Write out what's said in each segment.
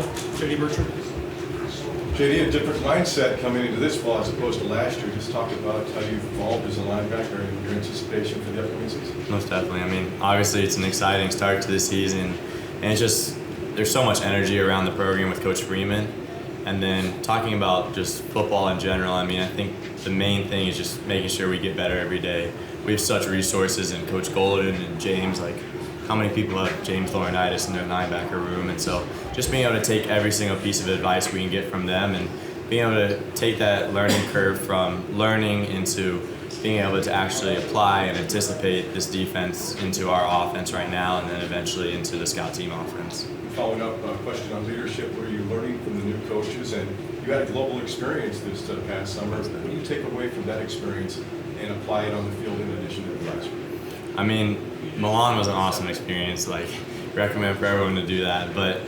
JD Bertrand. JD, a different mindset coming into this fall as opposed to last year. Just talk about how you've evolved as a linebacker and your anticipation for the upcoming season. Most definitely. I mean, obviously it's an exciting start to the season, and it's just there's so much energy around the program with Coach Freeman. And then talking about just football in general, I mean, I think the main thing is just making sure we get better every day. We have such resources in Coach Golden and James, like how many people have James Laurinaitis in their linebacker room, and so just being able to take every single piece of advice we can get from them and being able to take that learning curve from learning into being able to actually apply and anticipate this defense into our offense right now and then eventually into the scout team offense. Following up a question on leadership, what are you learning from the new coaches? And you had a global experience this past summer. What do you take away from that experience and apply it on the field in addition to the classroom? I mean, Milan was an awesome experience. Like, recommend for everyone to do that. But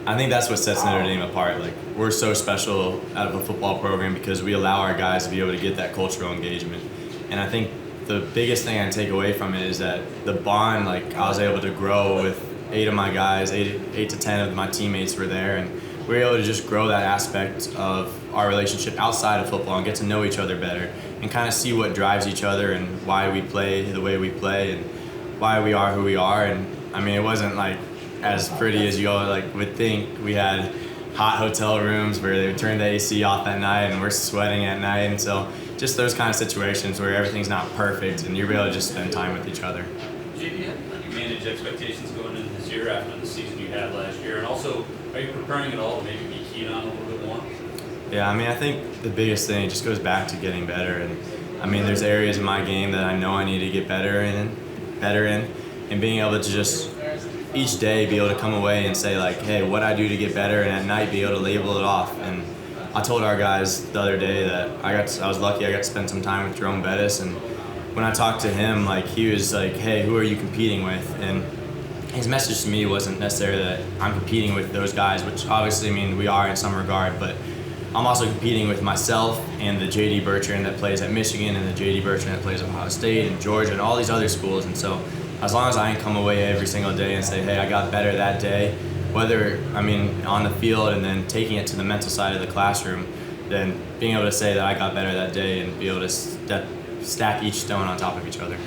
I think that's what sets Notre Dame apart. Like, we're so special out of a football program because we allow our guys to be able to get that cultural engagement. And I think the biggest thing I take away from it is that the bond, like, I was able to grow with 8 of my guys, 8 to 10 of my teammates were there, and we were able to just grow that aspect of our relationship outside of football and get to know each other better and kind of see what drives each other and why we play the way we play and why we are who we are. And I mean, it wasn't like as pretty as you all like would think. We had hot hotel rooms where they would turn the AC off at night and we're sweating at night, and so just those kind of situations where everything's not perfect and you're able to just spend time with each other. JD, how do you manage expectations going into this year after the season you had last year? And also, are you preparing at all to maybe be keen on a little bit more? Yeah, I mean, I think the biggest thing just goes back to getting better. And I mean, there's areas in my game that I know I need to get better in, and being able to just each day be able to come away and say like, hey, what I do to get better, and at night be able to label it off. And I told our guys the other day that I was lucky I got to spend some time with Jerome Bettis, and when I talked to him, like, he was like, hey, who are you competing with? And his message to me wasn't necessarily that I'm competing with those guys, which obviously, I mean, we are in some regard, but I'm also competing with myself and the JD Bertrand that plays at Michigan and the JD Bertrand that plays at Ohio State and Georgia and all these other schools. And so as long as I can come away every single day and say, hey, I got better that day, whether, I mean, on the field and then taking it to the mental side of the classroom, then being able to say that I got better that day and be able to stack each stone on top of each other.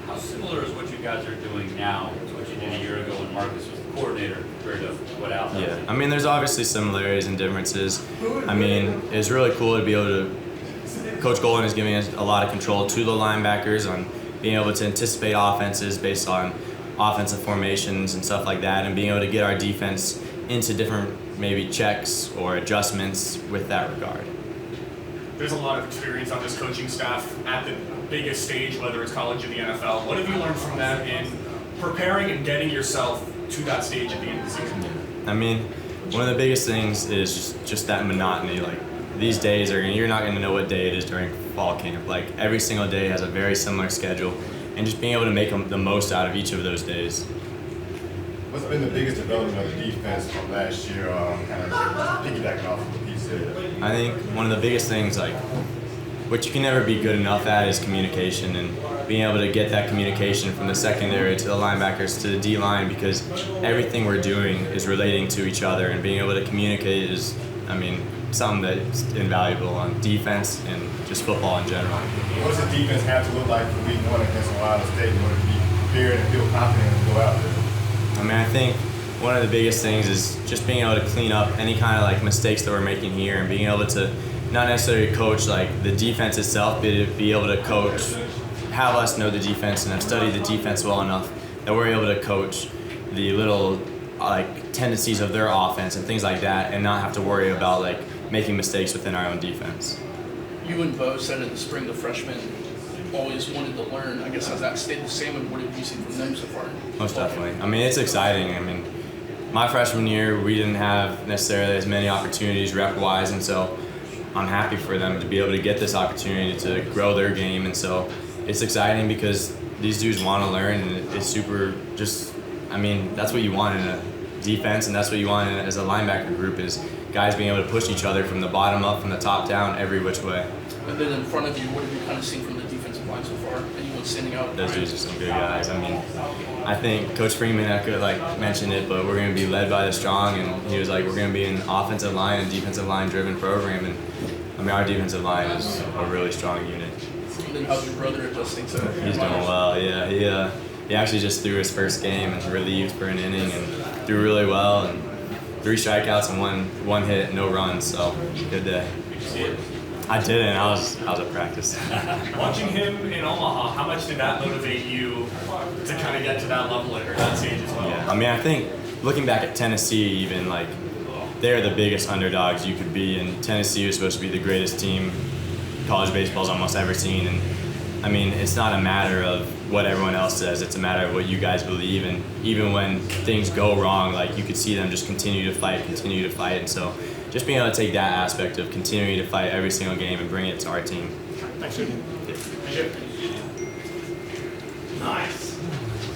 How similar is what you guys are doing now to what you did a year ago when Marcus was the coordinator compared to what Al does? Yeah, I mean, there's obviously similarities and differences. I mean, it's really cool to be able to, Coach Golden is giving us a lot of control to the linebackers on being able to anticipate offenses based on offensive formations and stuff like that, and being able to get our defense into different maybe checks or adjustments with that regard. There's a lot of experience on this coaching staff at the biggest stage, whether it's college or the NFL. What have you learned from them in preparing and getting yourself to that stage at the end of the season? I mean, one of the biggest things is just that monotony. Like, these days you're not going to know what day it is during fall camp. Like, every single day has a very similar schedule, and just being able to make the most out of each of those days. What's been the biggest development of the defense from last year, kind of piggybacking off of what he said? I think one of the biggest things, like, what you can never be good enough at is communication, and being able to get that communication from the secondary to the linebackers to the D-line, because everything we're doing is relating to each other, and being able to communicate is, I mean, something that's invaluable on defense and just football in general. What does the defense have to look like for week 1 against Ohio State in order to be prepared and feel confident and go out there? I mean, I think one of the biggest things is just being able to clean up any kind of like mistakes that we're making here, and being able to not necessarily coach like the defense itself, but to be able to coach, have us know the defense and have studied the defense well enough that we're able to coach the little like tendencies of their offense and things like that, and not have to worry about like making mistakes within our own defense. You and Bo said in the spring the freshmen always wanted to learn. I guess has that stayed the same, and what have you seen from them so far? Most definitely. I mean, it's exciting. I mean, my freshman year, we didn't have necessarily as many opportunities rep-wise, and so I'm happy for them to be able to get this opportunity to grow their game. And so it's exciting because these dudes want to learn, and it's super just, I mean, that's what you want in a defense, and that's what you want as a linebacker group, is guys being able to push each other from the bottom up, from the top down, every which way. And then in front of you, what have you kind of seen from the defensive line so far? Anyone anyone standing out? Those dudes are some good guys. I mean, I think Coach Freeman, I could mention it, but we're going to be led by the strong, and he was like, we're going to be an offensive line and defensive line driven program, and I mean, our defensive line is a really strong unit. And then how's your brother adjusting to it? He's doing well. Yeah, he actually just threw his first game and relieved for an inning and threw really well, and 3 strikeouts and one hit, no runs. So good day. Did you see it? I didn't. I was at practice. Watching him in Omaha, how much did that motivate you to kind of get to that level at that stage as well? Yeah, I mean, I think looking back at Tennessee, even they're the biggest underdogs you could be, and Tennessee was supposed to be the greatest team college baseball's almost ever seen. And I mean, it's not a matter of what everyone else says; it's a matter of what you guys believe. And even when things go wrong, you could see them just continue to fight, and so just being able to take that aspect of continuing to fight every single game and bring it to our team. Thanks, JD. Yeah. Thank you. Nice.